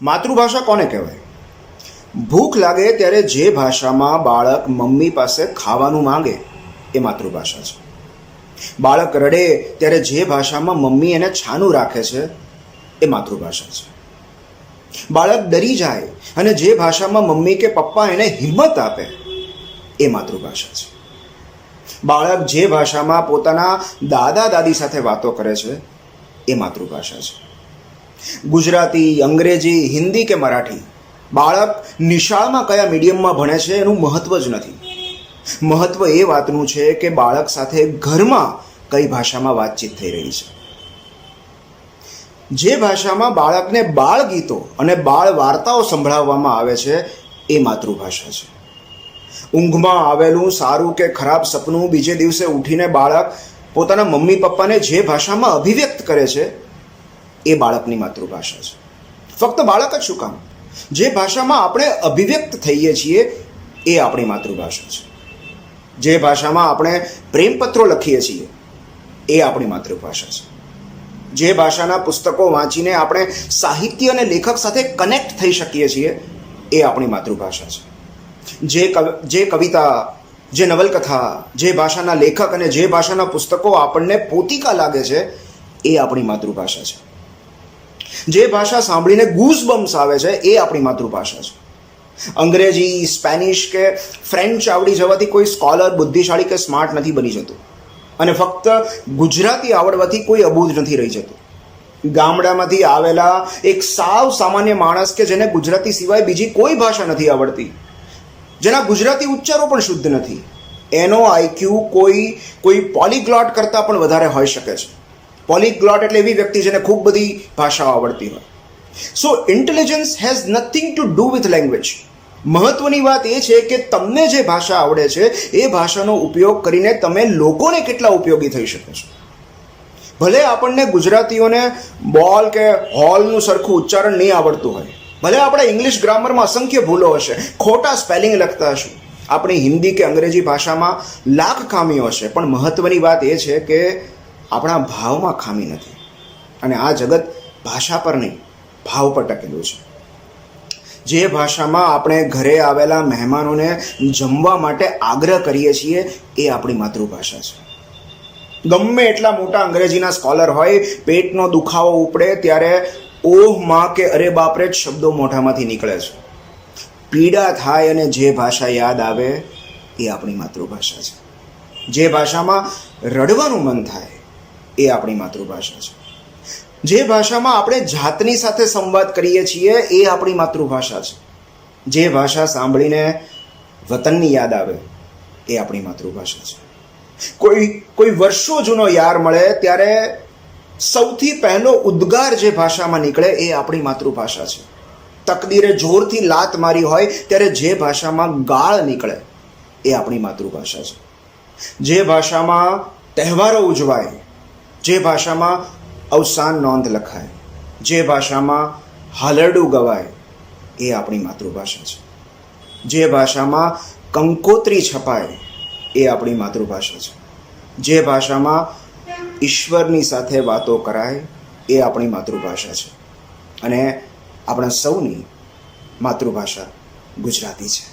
માતૃભાષા કોને કહેવાય? ભૂખ લાગે ત્યારે જે ભાષામાં બાળક મમ્મી પાસે ખાવાનું માંગે એ માતૃભાષા છે. બાળક રડે ત્યારે જે ભાષામાં મમ્મી એને છાનું રાખે છે એ માતૃભાષા છે. બાળક ડરી જાય અને જે ભાષામાં મમ્મી કે પપ્પા એને હિંમત આપે એ માતૃભાષા છે. બાળક જે ભાષામાં પોતાના દાદા દાદી સાથે વાતો કરે છે એ માતૃભાષા છે. ગુજરાતી, અંગ્રેજી, હિન્દી કે મરાઠી, બાળક નિશાળમાં કયા મીડિયમમાં ભણે છે એનું મહત્વ જ નથી. મહત્વ એ વાતનું છે કે બાળક સાથે ઘરમાં કઈ ભાષામાં વાતચીત થઈ રહી છે. જે ભાષામાં બાળકને બાળ ગીતો અને બાળ વાર્તાઓ સંભળાવવામાં આવે છે એ માતૃભાષા છે. ઊંઘમાં આવેલું સારું કે ખરાબ સપનું બીજે દિવસે ઉઠીને બાળક પોતાના મમ્મી પપ્પાને જે ભાષામાં અભિવ્યક્ત કરે છે એ બાળકની માતૃભાષા છે. ફક્ત બાળક જ શું કામ, જે ભાષામાં આપણે અભિવ્યક્ત થઈએ છીએ એ આપણી માતૃભાષા છે. જે ભાષામાં આપણે પ્રેમપત્રો લખીએ છીએ એ આપણી માતૃભાષા છે. જે ભાષાના પુસ્તકો વાંચીને આપણે સાહિત્ય અને લેખક સાથે કનેક્ટ થઈ શકીએ છીએ એ આપણી માતૃભાષા છે. જે કવિતા, જે નવલકથા, જે ભાષાના લેખક અને જે ભાષાના પુસ્તકો આપણને પોતિકા લાગે છે એ આપણી માતૃભાષા છે. જે ભાષા સાંભળીને ગૂઝબમ્સ આવે છે એ આપણી માતૃભાષા છે. અંગ્રેજી, સ્પેનિશ કે ફ્રેન્ચ આવડી જવાથી કોઈ સ્કોલર બુદ્ધિશાળી કે સ્માર્ટ નથી બની જતું અને ફક્ત ગુજરાતી આવડવાથી કોઈ અબૂધ નથી રહી જતું. ગામડામાંથી આવેલા એક સાવ સામાન્ય માણસ કે જેને ગુજરાતી સિવાય બીજી કોઈ ભાષા નથી આવડતી, જેના ગુજરાતી ઉચ્ચારો પણ શુદ્ધ નથી, એનો આઈક્યુ કોઈ પોલીગ્લોટ કરતાં પણ વધારે હોઈ શકે છે. પોલીગ્લોટ એટલે એવી વ્યક્તિ જેને ખૂબ બધી ભાષાઓ આવડતી હોય. So intelligence has nothing to do with language. મહત્વની વાત એ છે કે તમને જે ભાષા આવડે છે એ ભાષાનો ઉપયોગ કરીને તમે લોકોને કેટલા ઉપયોગી થઈ શકો છો. ભલે આપણને ગુજરાતીઓને બોલ કે હોલનું સરખું ઉચ્ચારણ નહીં આવડતું હોય, ભલે આપણે ઇંગ્લિશ ગ્રામરમાં અસંખ્ય ભૂલો હશે, ખોટા સ્પેલિંગ લખતા હશું, આપણી હિન્દી કે અંગ્રેજી ભાષામાં લાખ ખામીઓ હશે, પણ મહત્વની વાત એ છે કે આપણા ભાવમાં ખામી નથી. અને આ જગત ભાષા પર નહીં, ભાવ પર ટકેલું છે. જે ભાષામાં આપણે ઘરે આવેલા મહેમાનોને જમવા માટે આગ્રહ કરીએ છીએ એ આપણી માતૃભાષા છે. ગમે એટલા મોટા અંગ્રેજીના સ્કોલર હોય, પેટનો દુખાવો ઉપડે ત્યારે ઓહ માં કે અરે બાપરે જ શબ્દો મોઢામાંથી નીકળે છે. પીડા થાય અને જે ભાષા યાદ આવે એ આપણી માતૃભાષા છે. જે ભાષામાં રડવાનું મન થાય એ આપણી માતૃભાષા છે. જે ભાષામાં આપણે જાતની સાથે સંવાદ કરીએ છીએ એ આપણી માતૃભાષા છે. જે ભાષા સાંભળીને વતનની યાદ આવે એ આપણી માતૃભાષા છે. કોઈ વર્ષો જૂનો યાર મળે ત્યારે સૌથી પહેલો ઉદ્ગાર જે ભાષામાં નીકળે એ આપણી માતૃભાષા છે. તકદીરે જોરથી લાત મારી હોય ત્યારે જે ભાષામાં ગાળ નીકળે એ આપણી માતૃભાષા છે. જે ભાષામાં તહેવારો ઉજવાય, જે ભાષામાં અવસાન નોંધ લખાય, જે ભાષામાં હાલરડું ગવાય એ આપણી માતૃભાષા છે. જે ભાષામાં કંકોત્રી છપાય એ આપણી માતૃભાષા છે. જે ભાષામાં ઈશ્વરની સાથે વાતો કરાય એ આપણી માતૃભાષા છે. અને આપણા સૌની માતૃભાષા ગુજરાતી છે.